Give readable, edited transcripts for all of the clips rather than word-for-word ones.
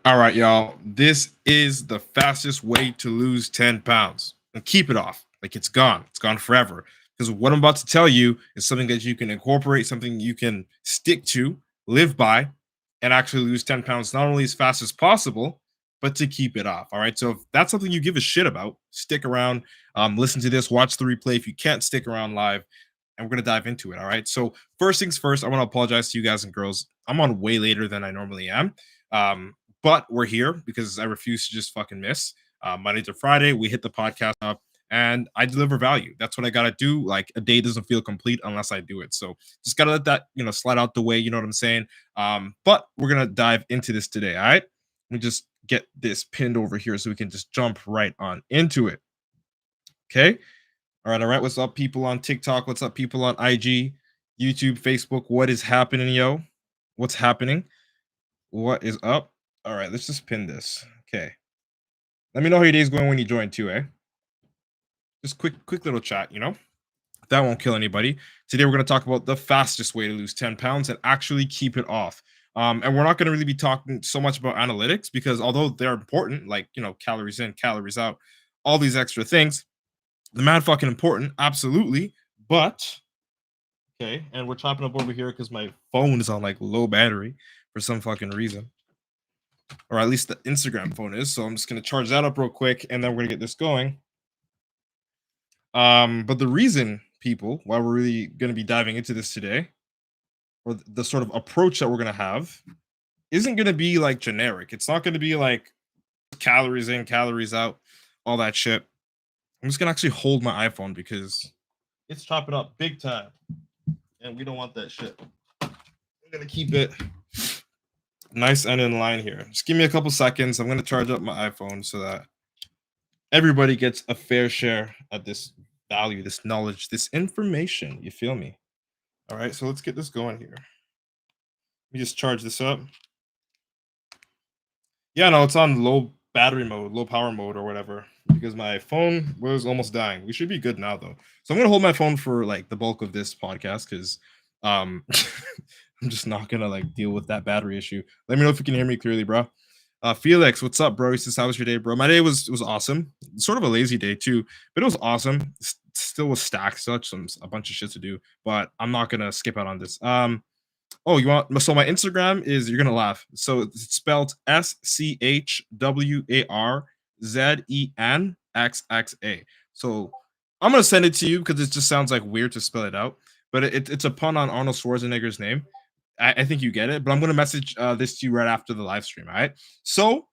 All right, y'all. This is the fastest way to lose 10 pounds and keep it off. Like it's gone. It's gone forever. Because what I'm about to tell you is something that you can incorporate, something you can stick to, live by, and actually lose 10 pounds not only as fast as possible, but to keep it off. All right. So if that's something you give a shit about, stick around, listen to this, watch the replay if you can't stick around live, and we're going to dive into it. All right. So, first things first, I want to apologize to you guys and girls. I'm on way later than I normally am. Um, but we're here because I refuse to just fucking miss. Monday to Friday, we hit the podcast up and I deliver value. That's what I got to do. Like a day doesn't feel complete unless I do it. So just got to let that, slide out the way. You know what I'm saying? But we're going to dive into this today. All right. Let me just get this pinned over here so we can just jump right on into it. Okay. All right. All right. What's up, people on TikTok? What's up, people on IG, YouTube, Facebook? What is happening, yo? What's happening? What is up? All right, let's just pin this. Okay. Let me know how your day's going when you join too, eh? Just quick little chat. That won't kill anybody. Today we're gonna talk about the fastest way to lose 10 pounds and actually keep it off. And we're not gonna really be talking so much about analytics because although they're important, like calories in, calories out, all these extra things, the mad fucking important, absolutely. But okay, and we're chopping up over here because my phone is on like low battery for some fucking reason. Or at least the Instagram phone is. So I'm just gonna charge that up real quick, and then we're gonna get this going. But the reason, people, why we're really gonna be diving into this today, or the sort of approach that we're gonna have, isn't gonna be like generic. It's not gonna be like calories in, calories out, all that shit. I'm just gonna actually hold my iPhone because it's chopping up big time, and we don't want that shit. I'm gonna keep it nice and in line here. Just give me a couple seconds. I'm gonna charge up my iPhone so that everybody gets a fair share of this value, this knowledge, this information. You feel me? All right, so let's get this going here. Let me just charge this up. Yeah, no, it's on low battery mode, low power mode, or whatever, because my phone was almost dying. We should be good now, though. So I'm gonna hold my phone for like the bulk of this podcast because um I'm just not gonna like deal with that battery issue. Let me know if you can hear me clearly, bro. Felix, what's up, bro? He says, "How was your day, bro?" My day was awesome. Sort of a lazy day too, but it was awesome. Still was stacked, such some a bunch of shit to do, but I'm not gonna skip out on this. Oh, you want so my Instagram is you're gonna laugh. So it's spelled SCHWARZENXXA. So I'm gonna send it to you because it just sounds like weird to spell it out, but it's a pun on Arnold Schwarzenegger's name. I think you get it, but I'm gonna message this to you right after the live stream. All right. So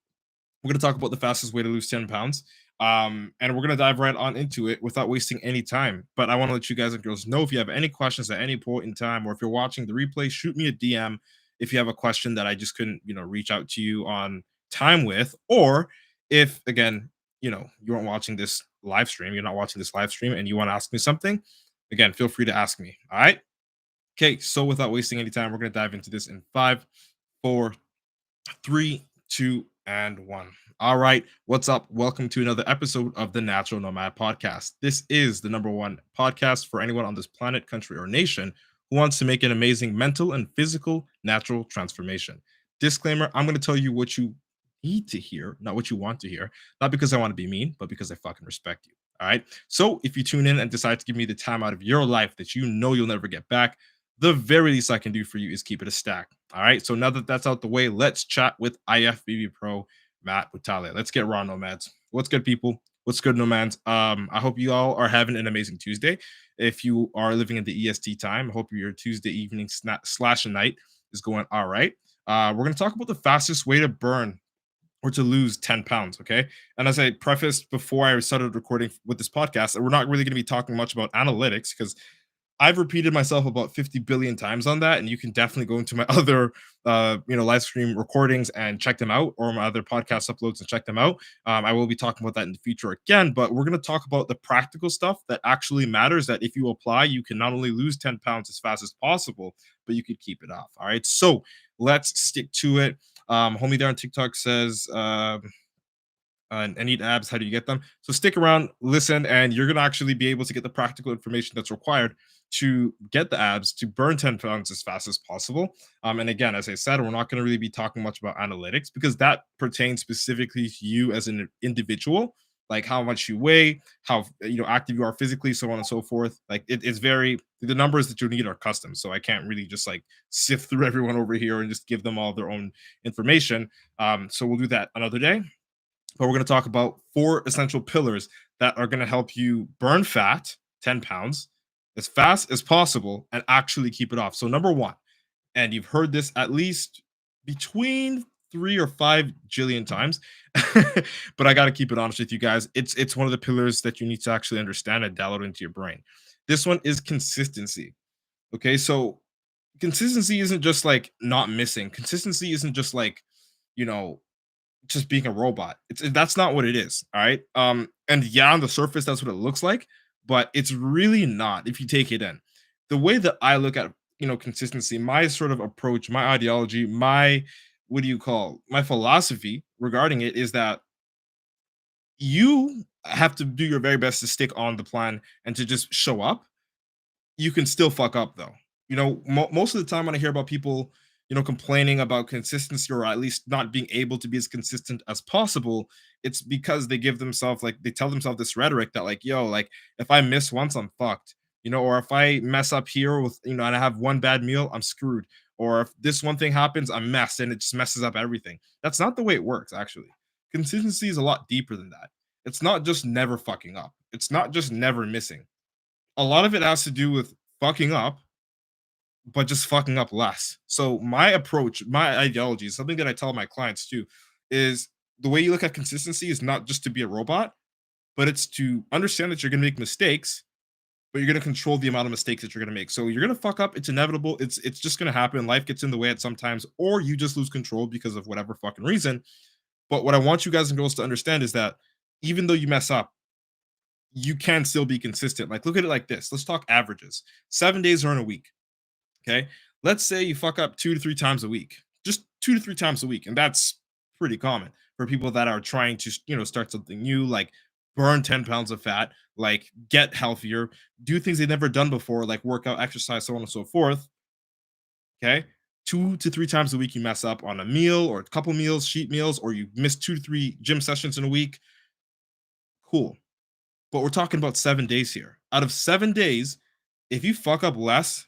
we're going to talk about the fastest way to lose 10 pounds. And we're going to dive right on into it without wasting any time. But I want to let you guys and girls know if you have any questions at any point in time, or if you're watching the replay, shoot me a DM if you have a question that I just couldn't, reach out to you on time with. Or if, again, you aren't watching this live stream, you're not watching this live stream and you want to ask me something, again, feel free to ask me. All right. Okay. So without wasting any time, we're going to dive into this in 5, 4, 3, 2, and 1. All right, what's up? Welcome to another episode of the Natural Nomad Podcast. This is the number one podcast for anyone on this planet, country, or nation who wants to make an amazing mental and physical natural transformation. Disclaimer, I'm going to tell you what you need to hear, not what you want to hear, not because I want to be mean, but because I fucking respect you. All right. So if you tune in and decide to give me the time out of your life that you know you'll never get back, the very least I can do for you is keep it a stack. All right. So now that that's out the way, let's chat with IFBB Pro Matt Butale. Let's get raw, nomads. What's good, people? What's good, nomads? I hope you all are having an amazing Tuesday. If you are living in the EST time, I hope your Tuesday evening slash night is going all right. We're going to talk about the fastest way to burn or to lose 10 pounds. Okay. And as I prefaced before I started recording with this podcast, we're not really going to be talking much about analytics because I've repeated myself about 50 billion times on that, and you can definitely go into my other, live stream recordings and check them out, or my other podcast uploads and check them out. I will be talking about that in the future again, but we're going to talk about the practical stuff that actually matters. That if you apply, you can not only lose 10 pounds as fast as possible, but you could keep it off. All right, so let's stick to it. Homie there on TikTok says, I need abs. How do you get them? So stick around, listen, and you're gonna actually be able to get the practical information that's required to get the abs, to burn 10 pounds as fast as possible. And again, as I said, we're not going to really be talking much about analytics because that pertains specifically to you as an individual, like how much you weigh, how active you are physically, so on and so forth. Like it's very the numbers that you need are custom, so I can't really just like sift through everyone over here and just give them all their own information. So we'll do that another day. But we're going to talk about four essential pillars that are going to help you burn fat, 10 pounds, as fast as possible and actually keep it off. So, number one, and you've heard this at least between 3 or 5 jillion times, but I got to keep it honest with you guys. It's one of the pillars that you need to actually understand and download into your brain. This one is consistency. Okay, so consistency isn't just like not missing. Consistency isn't just like you know just being a robot. That's not what it is. All right. And yeah, on the surface, that's what it looks like, but it's really not if you take it in. The way that I look at consistency, my sort of approach, my ideology, my what do you call my philosophy regarding it is that you have to do your very best to stick on the plan and to just show up. You can still fuck up though. Most of the time when I hear about people, complaining about consistency or at least not being able to be as consistent as possible, it's because they give themselves like they tell themselves this rhetoric that like, yo, like if I miss once, I'm fucked. Or if I mess up here with, and I have one bad meal, I'm screwed. Or if this one thing happens, I'm messed and it just messes up everything. That's not the way it works, actually. Consistency is a lot deeper than that. It's not just never fucking up. It's not just never missing. A lot of it has to do with fucking up, but just fucking up less. So my approach, my ideology, something that I tell my clients too, is the way you look at consistency is not just to be a robot, but it's to understand that you're gonna make mistakes, but you're gonna control the amount of mistakes that you're gonna make. So you're gonna fuck up. It's inevitable. It's just gonna happen. Life gets in the way at sometimes, or you just lose control because of whatever fucking reason. But what I want you guys and girls to understand is that even though you mess up, you can still be consistent. Like look at it like this. Let's talk averages. 7 days are in a week. Okay. Let's say you fuck up 2 to 3 times a week, just 2 to 3 times a week. And that's pretty common for people that are trying to, start something new, like burn 10 pounds of fat, like get healthier, do things they've never done before, like workout, exercise, so on and so forth. Okay. 2 to 3 times a week, you mess up on a meal or a couple meals, cheat meals, or you miss 2 to 3 gym sessions in a week. Cool. But we're talking about 7 days here. Out of 7 days, if you fuck up less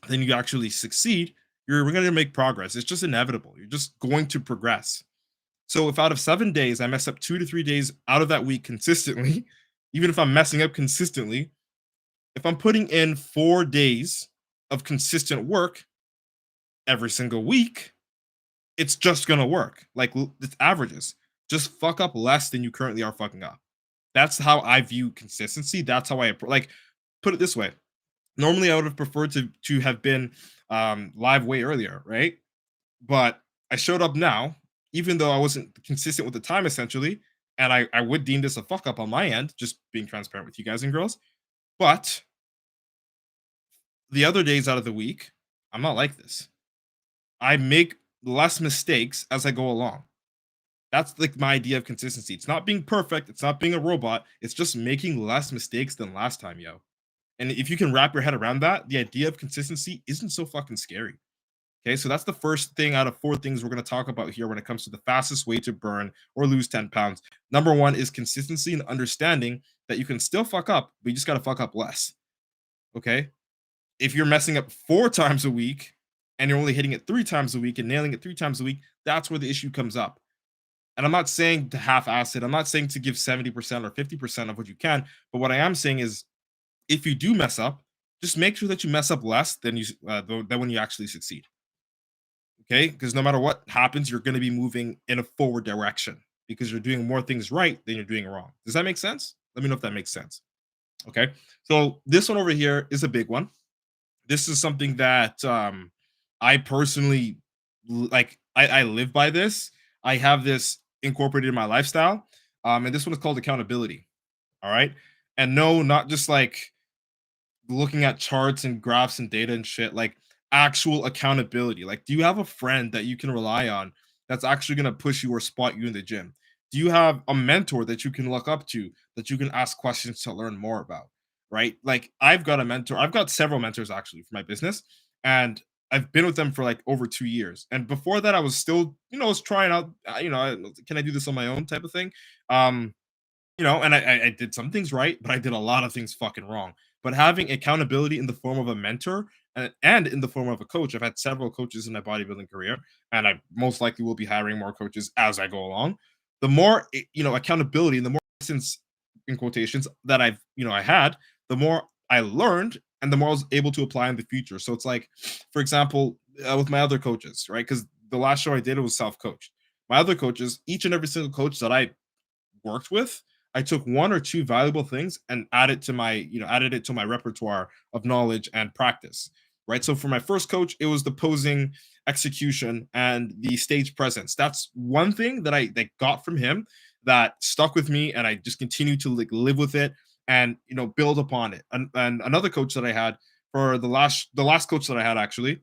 then you actually succeed, you're going to make progress. It's just inevitable. You're just going to progress. So if out of 7 days, I mess up 2 to 3 days out of that week consistently, even if I'm messing up consistently, if I'm putting in 4 days of consistent work every single week, it's just going to work. Like it's averages. Just fuck up less than you currently are fucking up. That's how I view consistency. That's how I like put it this way. Normally, I would have preferred to have been live way earlier, right? But I showed up now, even though I wasn't consistent with the time, essentially, and I would deem this a fuck up on my end, just being transparent with you guys and girls. But the other days out of the week, I'm not like this. I make less mistakes as I go along. That's like my idea of consistency. It's not being perfect. It's not being a robot. It's just making less mistakes than last time, yo. And if you can wrap your head around that, the idea of consistency isn't so fucking scary. Okay, so that's the first thing out of four things we're going to talk about here when it comes to the fastest way to burn or lose 10 pounds. Number one is consistency and understanding that you can still fuck up, but you just got to fuck up less. Okay, if you're messing up 4 times a week and you're only hitting it 3 times a week and nailing it 3 times a week, that's where the issue comes up. And I'm not saying to half ass it, I'm not saying to give 70% or 50% of what you can, but what I am saying is if you do mess up, just make sure that you mess up less than when you actually succeed. Okay, because no matter what happens, you're going to be moving in a forward direction because you're doing more things right than you're doing wrong. Does that make sense? Let me know if that makes sense. Okay, so this one over here is a big one. This is something that I personally like. I live by this. I have this incorporated in my lifestyle, and this one is called accountability. All right, and no, not just like looking at charts and graphs and data and shit, like actual accountability. Like, do you have a friend that you can rely on that's actually going to push you or spot you in the gym? Do you have a mentor that you can look up to that you can ask questions to learn more about? right? Like I've got a mentor, I've got several mentors actually for my business, and I've been with them for like over 2 years. And before that, I was still, I was trying out, can I do this on my own type of thing. Um, and I did some things right, but I did a lot of things fucking wrong. But having accountability in the form of a mentor and in the form of a coach, I've had several coaches in my bodybuilding career, and I most likely will be hiring more coaches as I go along. The more accountability, and the more since in quotations that I had, the more I learned, and the more I was able to apply in the future. So it's like, for example, with my other coaches, right? Because the last show I did, it was self coached. My other coaches, each and every single coach that I worked with, I took one or two valuable things and added it to my repertoire of knowledge and practice. Right. So for my first coach, it was the posing execution and the stage presence. That's one thing that I got from him that stuck with me, and I just continue to like live with it and build upon it. And another coach that I had for the last coach that I had actually,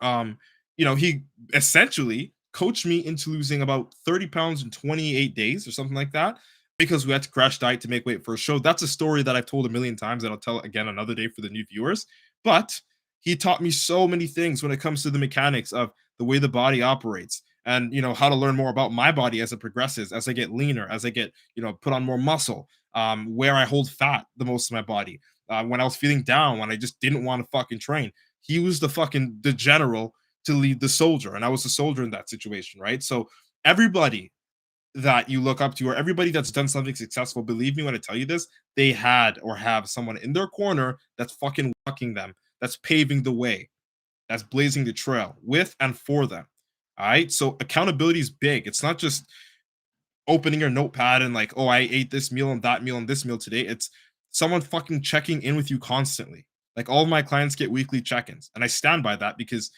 um, he essentially coached me into losing about 30 pounds in 28 days or something like that, because we had to crash diet to make weight for a show. That's a story that I've told a million times, that I'll tell again another day for the new viewers. But he taught me so many things when it comes to the mechanics of the way the body operates, and how to learn more about my body as it progresses, as I get leaner, as I get put on more muscle, where I hold fat the most in my body, when I was feeling down, when I just didn't want to fucking train. He was the general to lead the soldier, and I was the soldier in that situation, right? So everybody that you look up to, or everybody that's done something successful, believe me when I tell you this, they had or have someone in their corner that's fucking walking them, that's paving the way, that's blazing the trail with and for them. All right. So accountability is big. It's not just opening your notepad and like, oh, I ate this meal and that meal and this meal today. It's someone fucking checking in with you constantly. Like all of my clients get weekly check-ins, and I stand by that, because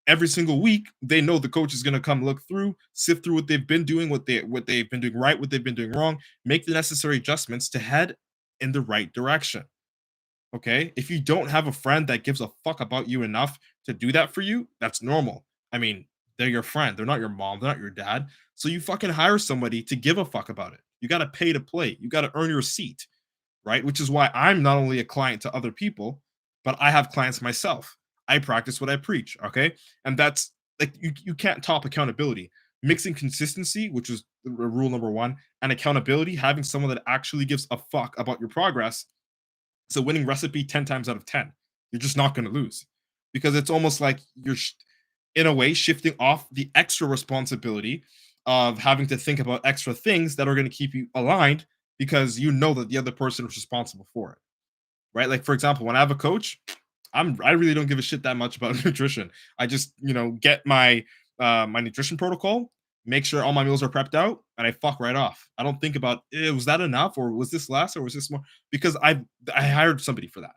every single week they know the coach is going to come look through, sift through what they've been doing, what they've been doing right, what they've been doing wrong, make the necessary adjustments to head in the right direction. Okay? If you don't have a friend that gives a fuck about you enough to do that for you, that's normal. I mean, they're your friend. They're not your mom. They're not your dad. So you fucking hire somebody to give a fuck about it. You got to pay to play. You got to earn your seat, right? Which is why I'm not only a client to other people, but I have clients myself. I practice what I preach, okay? And that's like, you can't top accountability. Mixing consistency, which is rule number 1, and accountability, having someone that actually gives a fuck about your progress. It's a winning recipe 10 times out of 10. You're just not going to lose, because it's almost like in a way, shifting off the extra responsibility of having to think about extra things that are going to keep you aligned, because you know that the other person is responsible for it, right? Like, for example, when I have a coach, I really don't give a shit that much about nutrition. I just, get my nutrition protocol, make sure all my meals are prepped out, and I fuck right off. I don't think about, was that enough, or was this less, or was this more, because I hired somebody for that.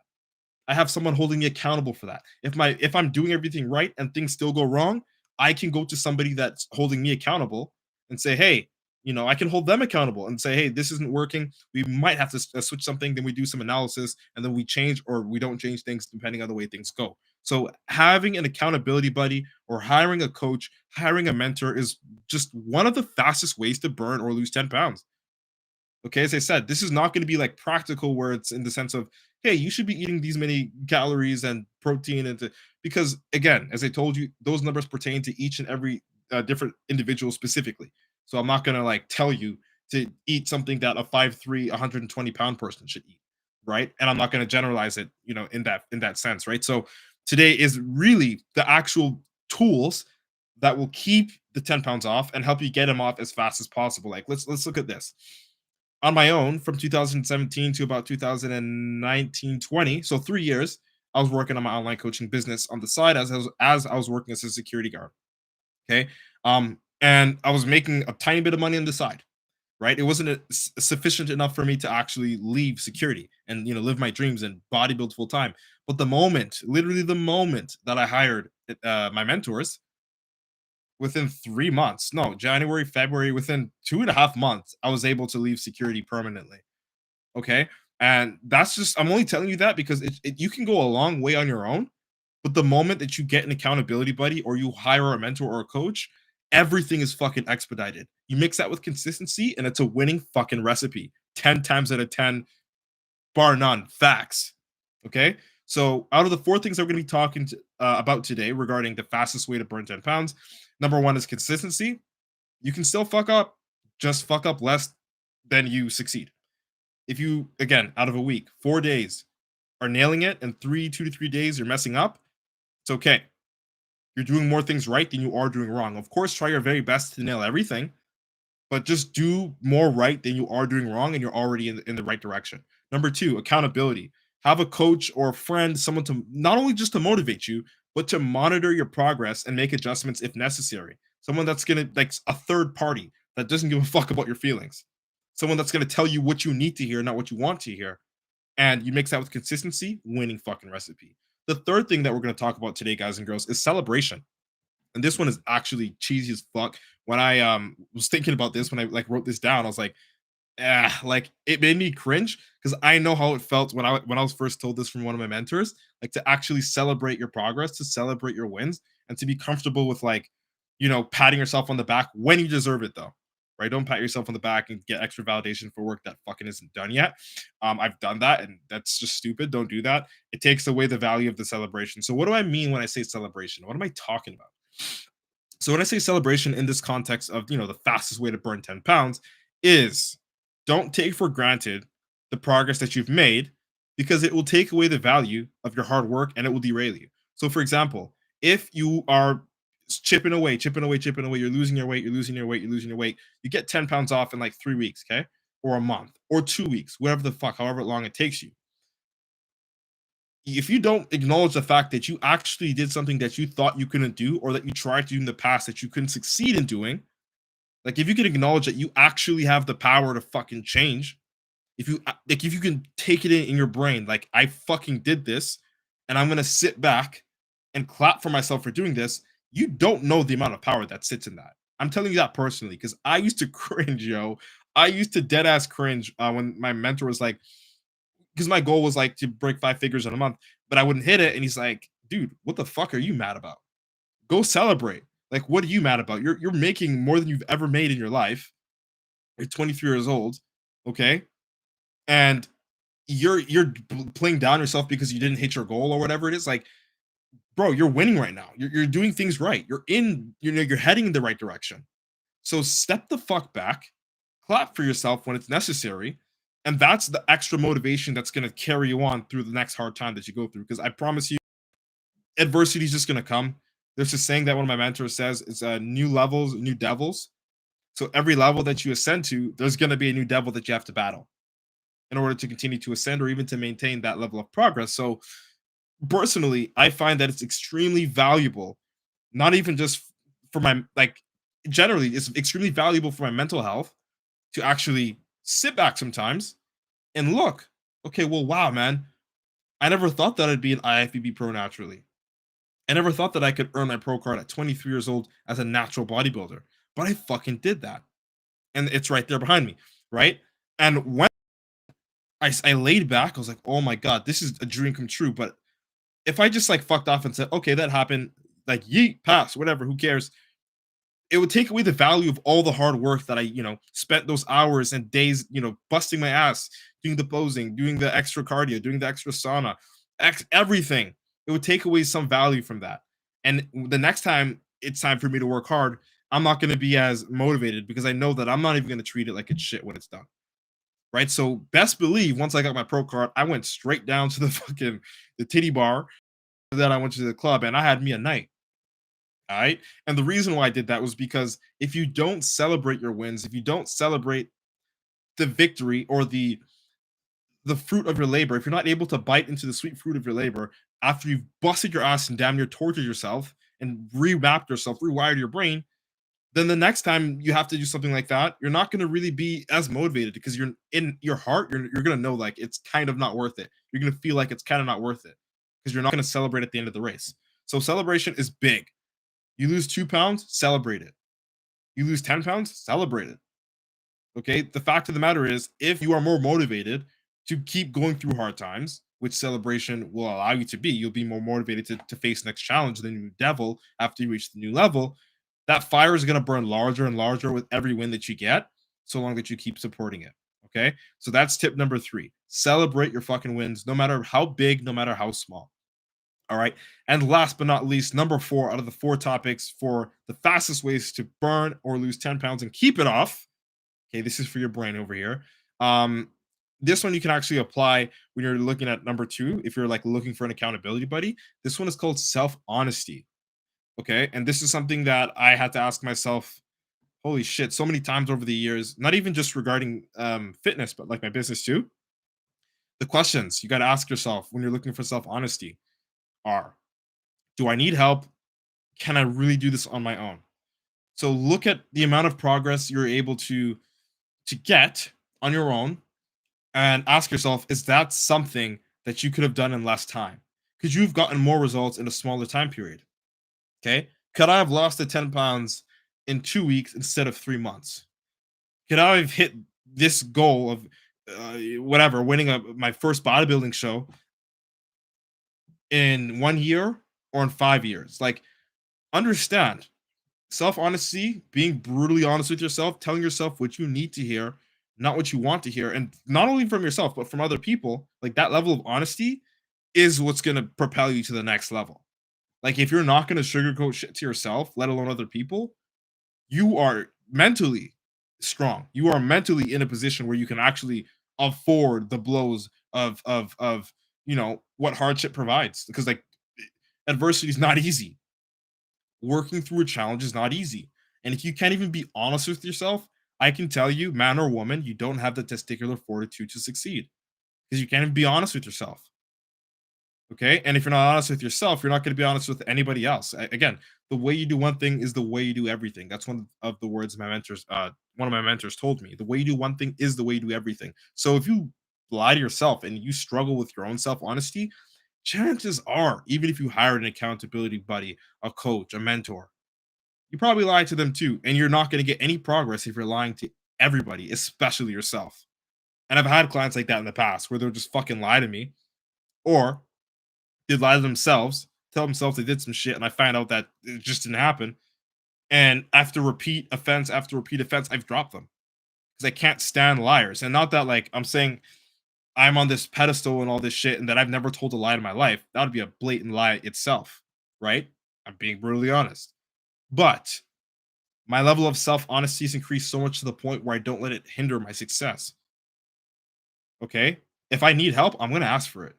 I have someone holding me accountable for that. If I'm doing everything right and things still go wrong, I can go to somebody that's holding me accountable and say, "Hey, I can hold them accountable and say, "Hey, this isn't working. We might have to switch something." Then we do some analysis, and then we change or we don't change things depending on the way things go. So having an accountability buddy, or hiring a coach, hiring a mentor, is just one of the fastest ways to burn or lose 10 pounds. Okay, as I said, this is not going to be like practical, where it's in the sense of, hey, you should be eating these many calories and protein, because again, as I told you, those numbers pertain to each and every different individual specifically. So I'm not going to like tell you to eat something that a 5'3", 120-pound person should eat, right? And I'm not going to generalize it, in that sense, right? So today is really the actual tools that will keep the 10 pounds off and help you get them off as fast as possible. Like, let's look at this. On my own, from 2017 to about 2019-20, so 3 years, I was working on my online coaching business on the side, as I was working as a security guard. Okay, and I was making a tiny bit of money on the side. Right, it wasn't sufficient enough for me to actually leave security and live my dreams and bodybuild full time. But literally the moment that I hired my mentors, within 3 months, no, January, February, within 2.5 months, I was able to leave security permanently. Okay. And that's just, I'm only telling you that because you can go a long way on your own. But the moment that you get an accountability buddy, or you hire a mentor or a coach, everything is fucking expedited. You mix that with consistency, and it's a winning fucking recipe. 10 times out of 10, bar none. Facts. Okay. So, out of the four things that we're going to be talking about today regarding the fastest way to burn 10 pounds, number one is consistency. You can still fuck up, just fuck up less than you succeed. If you, again, out of a week, 4 days are nailing it, and 2 to 3 days you're messing up, it's okay. You're doing more things right than you are doing wrong. Of course, try your very best to nail everything, but just do more right than you are doing wrong, and you're already in the right direction. Number two, accountability. Have a coach or a friend, someone to not only just to motivate you, but to monitor your progress and make adjustments if necessary. Someone that's gonna, like, a third party that doesn't give a fuck about your feelings. Someone that's gonna tell you what you need to hear, not what you want to hear. And you mix that with consistency, winning fucking recipe. The third thing that we're gonna talk about today, guys and girls, is celebration. And this one is actually cheesy as fuck. When I was thinking about this, when I like wrote this down, I was like, like it made me cringe because I know how it felt when I was first told this from one of my mentors, like to actually celebrate your progress, to celebrate your wins, and to be comfortable with, like, patting yourself on the back when you deserve it, though. Right? Don't pat yourself on the back and get extra validation for work that fucking isn't done yet. I've done that, and that's just stupid. Don't do that. It takes away the value of the celebration. So, what do I mean when I say celebration? What am I talking about? So when I say celebration in this context of, the fastest way to burn 10 pounds is, don't take for granted the progress that you've made, because it will take away the value of your hard work and it will derail you. So for example, if you are chipping away, chipping away, chipping away, you're losing your weight, you're losing your weight, you're losing your weight, you get 10 pounds off in like 3 weeks, okay? Or a month or 2 weeks, whatever the fuck, however long it takes you. If you don't acknowledge the fact that you actually did something that you thought you couldn't do, or that you tried to do in the past that you couldn't succeed in doing, like if you can acknowledge that you actually have the power to fucking change, if you can take it in your brain, like, I fucking did this, and I'm gonna sit back and clap for myself for doing this, you don't know the amount of power that sits in that. I'm telling you that personally because I used to cringe, yo. I used to dead ass cringe when my mentor was like, because my goal was like to break 5 figures in a month, but I wouldn't hit it. And he's like, dude, what the fuck are you mad about? Go celebrate. Like, what are you mad about? You're making more than you've ever made in your life. You're 23 years old, okay? And you're playing down yourself because you didn't hit your goal or whatever it is. Like, bro, you're winning right now. You're doing things right. You're heading in the right direction. So step the fuck back, clap for yourself when it's necessary, and that's the extra motivation that's going to carry you on through the next hard time that you go through. Because I promise you, adversity is just going to come. There's a saying that one of my mentors says, it's new levels, new devils. So every level that you ascend to, there's going to be a new devil that you have to battle in order to continue to ascend or even to maintain that level of progress. So personally, I find that it's extremely valuable, not even just for my, like, generally, it's extremely valuable for my mental health to actually sit back sometimes and look, okay, well, wow, man, I never thought that I'd be an IFBB pro naturally. I never thought that I could earn my pro card at 23 years old as a natural bodybuilder, but I fucking did that. And it's right there behind me, right? And when I laid back, I was like, oh my God, this is a dream come true. But if I just like fucked off and said, okay, that happened, like, yeet, pass, whatever, who cares? It would take away the value of all the hard work that I, spent those hours and days, busting my ass, doing the posing, doing the extra cardio, doing the extra sauna, everything. It would take away some value from that. And the next time it's time for me to work hard, I'm not going to be as motivated because I know that I'm not even going to treat it like it's shit when it's done. Right. So best believe once I got my pro card, I went straight down to the titty bar. Then I went to the club and I had me a night. All right. And the reason why I did that was because if you don't celebrate your wins, if you don't celebrate the victory or the fruit of your labor, if you're not able to bite into the sweet fruit of your labor after you've busted your ass and damn near tortured yourself and remapped yourself, rewired your brain, then the next time you have to do something like that, you're not going to really be as motivated because you're in your heart, you're going to know like it's kind of not worth it. You're going to feel like it's kind of not worth it because you're not going to celebrate at the end of the race. So celebration is big. You lose 2 pounds, celebrate it. You lose 10 pounds, celebrate it. Okay. The fact of the matter is, if you are more motivated to keep going through hard times, which celebration will allow you to be, you'll be more motivated to face next challenge, the new devil, after you reach the new level. That fire is going to burn larger and larger with every win that you get, so long that you keep supporting it. Okay. So that's tip number 3. Celebrate your fucking wins, no matter how big, no matter how small. All right. And last but not least, number 4 out of the 4 topics for the fastest ways to burn or lose 10 pounds and keep it off. Okay, this is for your brain over here. Um, this one you can actually apply when you're looking at number 2. If you're like looking for an accountability buddy, this one is called self honesty. Okay, and this is something that I had to ask myself. Holy shit, so many times over the years. Not even just regarding fitness, but like my business too. The questions you got to ask yourself when you're looking for self honesty are: do I need help? Can I really do this on my own? So look at the amount of progress you're able to get on your own and ask yourself, is that something that you could have done in less time? Because you've gotten more results in a smaller time period. Okay. Could I have lost the 10 pounds in 2 weeks instead of 3 months? Could I have hit this goal of whatever, winning my first bodybuilding show in 1 year or in 5 years? Like, understand self honesty, being brutally honest with yourself, telling yourself what you need to hear, not what you want to hear, and not only from yourself but from other people. Like, that level of honesty is what's going to propel you to the next level. Like, if you're not going to sugarcoat shit to yourself, let alone other people, you are mentally strong. You are mentally in a position where you can actually afford the blows of what hardship provides. Because like, adversity is not easy. Working through a challenge is not easy. And if you can't even be honest with yourself, I can tell you, man or woman, you don't have the testicular fortitude to succeed because you can't even be honest with yourself. Okay. And if you're not honest with yourself, you're not going to be honest with anybody else. Again, the way you do one thing is the way you do everything. That's one of the words one of my mentors told me. The way you do one thing is the way you do everything. So if you lie to yourself and you struggle with your own self honesty, chances are, even if you hire an accountability buddy, a coach, a mentor, you probably lied to them too. And you're not going to get any progress if you're lying to everybody, especially yourself. And I've had clients like that in the past where they'll just fucking lie to me, or they lie to themselves, tell themselves they did some shit, and I find out that it just didn't happen. And after repeat offense, I've dropped them because I can't stand liars. And not that like I'm saying I'm on this pedestal and all this shit and that I've never told a lie in my life. That would be a blatant lie itself, right? I'm being brutally honest. But my level of self honesty has increased so much to the point where I don't let it hinder my success. Okay. If I need help, I'm going to ask for it.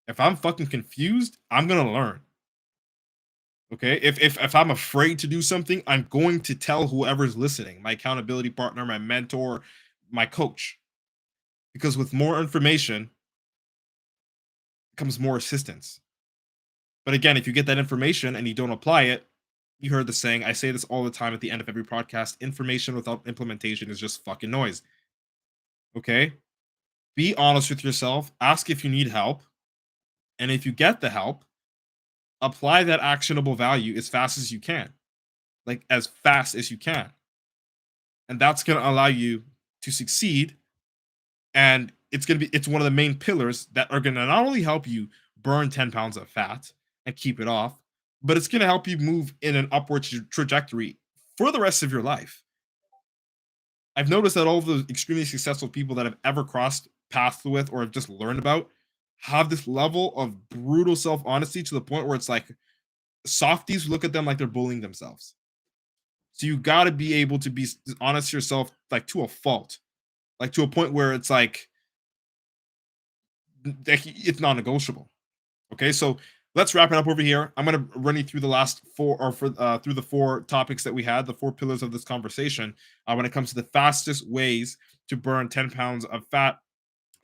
If I'm fucking confused, I'm going to learn. Okay. If I'm afraid to do something, I'm going to tell whoever's listening, my accountability partner, my mentor, my coach. Because with more information comes more assistance. But again, if you get that information and you don't apply it, you heard the saying. I say this all the time at the end of every podcast: information without implementation is just fucking noise. Okay? Be honest with yourself. Ask if you need help. And if you get the help, apply that actionable value as fast as you can. Like, as fast as you can. And that's going to allow you to succeed. And it's one of the main pillars that are going to not only help you burn 10 pounds of fat and keep it off, but it's going to help you move in an upward trajectory for the rest of your life. I've noticed that all of the extremely successful people that I've ever crossed paths with or have just learned about have this level of brutal self honesty to the point where it's like softies look at them like they're bullying themselves. So you got to be able to be honest to yourself, like to a fault, like to a point where it's like it's non-negotiable. Okay, so let's wrap it up over here. I'm gonna run you through the last four, or through the 4 topics that we had, the 4 pillars of this conversation. When it comes to the fastest ways to burn 10 pounds of fat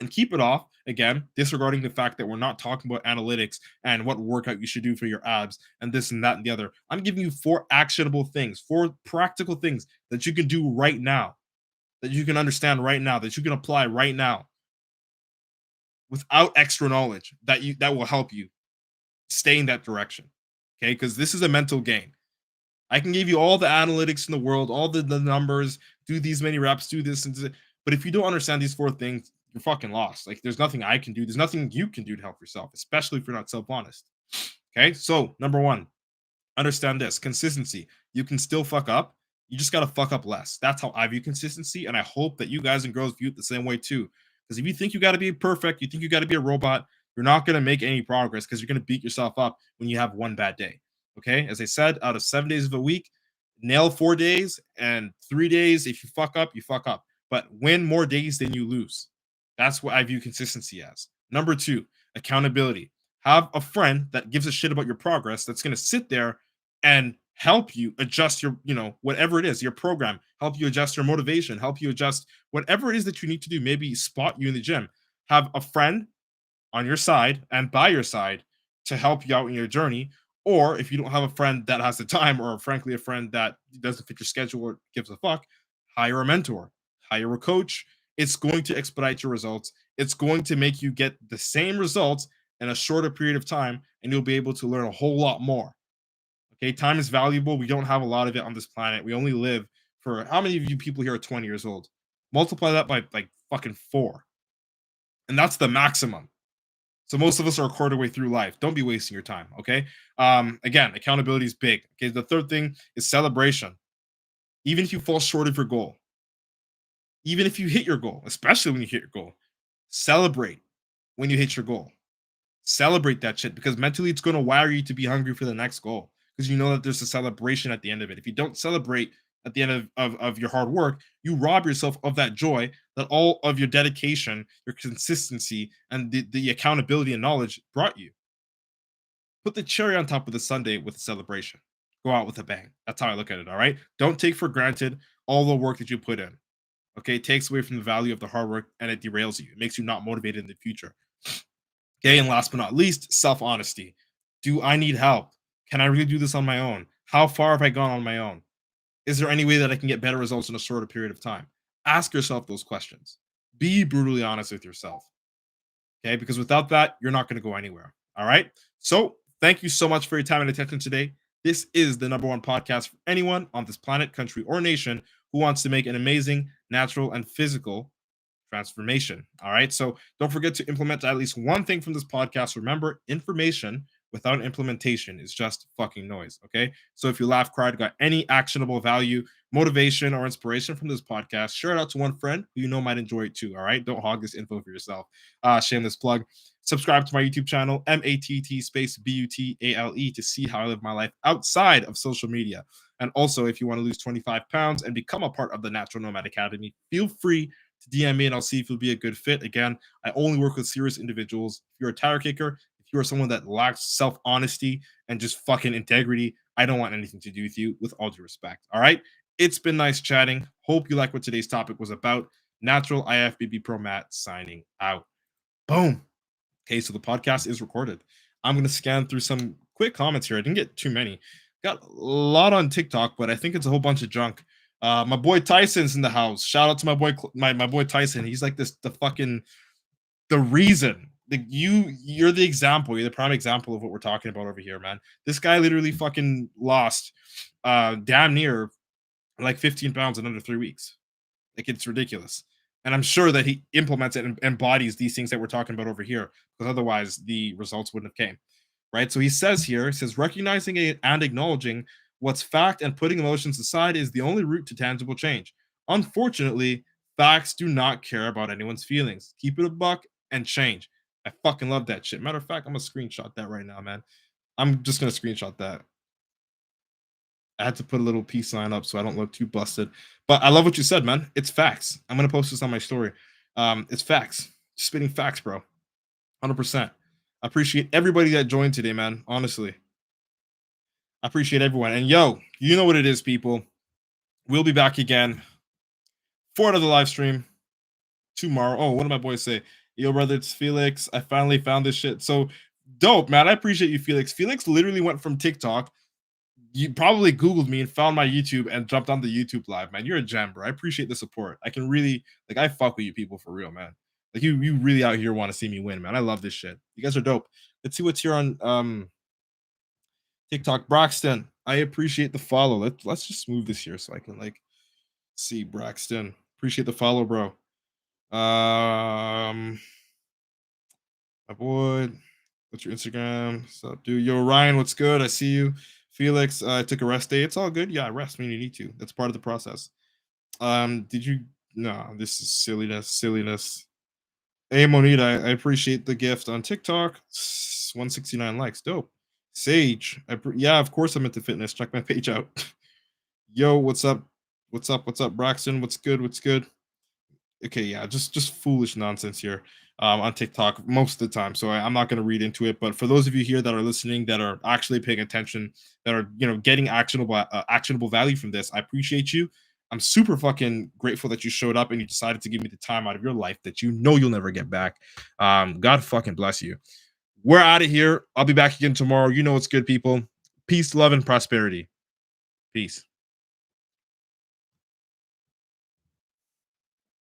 and keep it off. Again, disregarding the fact that we're not talking about analytics and what workout you should do for your abs and this and that and the other. I'm giving you 4 actionable things, 4 practical things that you can do right now, that you can understand right now, that you can apply right now without extra knowledge that will help you stay in that direction. Okay, because this is a mental game. I can give you all the analytics in the world, all the numbers, do these many reps, do this and this, but if you don't understand these 4 things, you're fucking lost. Like, there's nothing I can do. There's nothing you can do to help yourself, especially if you're not self-honest. Okay, so number 1, understand this: consistency. You can still fuck up. You just gotta fuck up less. That's how I view consistency, and I hope that you guys and girls view it the same way too. Because if you think you got to be perfect, you think you got to be a robot, you're not going to make any progress because you're going to beat yourself up when you have one bad day. Okay. As I said, out of 7 days of a week, nail 4 days, and 3 days. If you fuck up, you fuck up. But win more days than you lose. That's what I view consistency as. Number two, accountability. Have a friend that gives a shit about your progress that's going to sit there and help you adjust your, whatever it is, your program, help you adjust your motivation, help you adjust whatever it is that you need to do, maybe spot you in the gym. Have a friend on your side and by your side to help you out in your journey. Or if you don't have a friend that has the time, or frankly, a friend that doesn't fit your schedule or gives a fuck, hire a mentor, hire a coach. It's going to expedite your results. It's going to make you get the same results in a shorter period of time, and you'll be able to learn a whole lot more. Okay, time is valuable. We don't have a lot of it on this planet. We only live for how many of you people here are 20 years old? Multiply that by like fucking four. And that's the maximum. So most of us are a quarter way through life. Don't be wasting your time. Okay. Again, accountability is big. Okay. The third thing is celebration. Even if you fall short of your goal, even if you hit your goal, especially when you hit your goal, celebrate when you hit your goal. Celebrate that shit because mentally it's going to wire you to be hungry for the next goal because you know that there's a celebration at the end of it. If you don't celebrate at the end of your hard work, you rob yourself of that joy that all of your dedication, your consistency, and the accountability and knowledge brought you. Put the cherry on top of the Sunday with a celebration. Go out with a bang. That's how I look at it. All right. Don't take for granted all the work that you put in. Okay. It takes away from the value of the hard work and it derails you. It makes you not motivated in the future. Okay. And last but not least, self honesty. Do I need help? Can I really do this on my own? How far have I gone on my own? Is there any way that I can get better results in a shorter period of time? Ask yourself those questions. Be brutally honest with yourself. Okay. Because without that, you're not going to go anywhere. All right. So thank you so much for your time and attention today. This is the number one podcast for anyone on this planet, country, or nation who wants to make an amazing natural and physical transformation. All right. So don't forget to implement at least one thing from this podcast. Remember, information without implementation is just fucking noise. Okay. So if you laugh, cried, got any actionable value, motivation, or inspiration from this podcast, share it out to one friend who you know might enjoy it too. All right. Don't hog this info for yourself. Shameless plug. Subscribe to my YouTube channel, MATT space BUTALE, to see how I live my life outside of social media. And also, if you want to lose 25 pounds and become a part of the Natural Nomad Academy, feel free to DM me and I'll see if you'll be a good fit. Again, I only work with serious individuals. If you're a tire kicker, if you're someone that lacks self-honesty and just fucking integrity, I don't want anything to do with you, with all due respect. All right. It's been nice chatting. Hope you like what today's topic was about. Natural IFBB Pro Matt signing out. Boom. Okay, so the podcast is recorded. I'm going to scan through some quick comments here. I didn't get too many. Got a lot on TikTok, but I think it's a whole bunch of junk. My boy Tyson's in the house. Shout out to my boy, my boy Tyson. He's like the reason. You're the example. You're the prime example of what we're talking about over here, man. This guy literally fucking lost damn near like 15 pounds in under 3 weeks. Like, it's ridiculous. And I'm sure that he implements it and embodies these things that we're talking about over here, because otherwise the results wouldn't have came. Right. So he says here, he says, recognizing and acknowledging what's fact and putting emotions aside is the only route to tangible change. Unfortunately, facts do not care about anyone's feelings. Keep it a buck and change. I fucking love that shit. Matter of fact, I'm gonna screenshot that right now, man. I'm just gonna screenshot that. I had to put a little peace sign up so I don't look too busted. But I love what you said, man. It's facts. I'm gonna post this on my story. It's facts. Spitting facts, bro. 100%. I appreciate everybody that joined today, man. Honestly, I appreciate everyone. And yo, you know what it is, people. We'll be back again for another live stream tomorrow. Oh, what did my boys say? Yo, brother, it's Felix. I finally found this shit. So dope, man. I appreciate you, Felix. Felix literally went from TikTok. You probably Googled me and found my YouTube and jumped on the YouTube live, man. You're a gem, bro. I appreciate the support. I can really, like, I fuck with you people for real, man. Like, you really out here want to see me win, man. I love this shit. You guys are dope. Let's see what's here on TikTok. Braxton, I appreciate the follow. Let's just move this here so I can like see Braxton. Appreciate the follow, bro. My boy, what's your Instagram? What's up, dude? Yo, Ryan, what's good? I see you. Felix, I took a rest day. It's all good. Yeah, rest when you need to. That's part of the process. Did you? No, this is silliness. Hey Monita, I appreciate the gift on TikTok. 169 likes, dope. Sage, yeah, of course I'm into fitness. Check my page out. Yo, what's up? What's up? What's up, Braxton? What's good? What's good? Okay, yeah, just foolish nonsense here on TikTok most of the time. So I'm not going to read into it. But for those of you here that are listening, that are actually paying attention, that are getting actionable value from this, I appreciate you. I'm super fucking grateful that you showed up and you decided to give me the time out of your life that you know you'll never get back. God fucking bless you. We're out of here. I'll be back again tomorrow. You know what's good, people. Peace, love, and prosperity. Peace.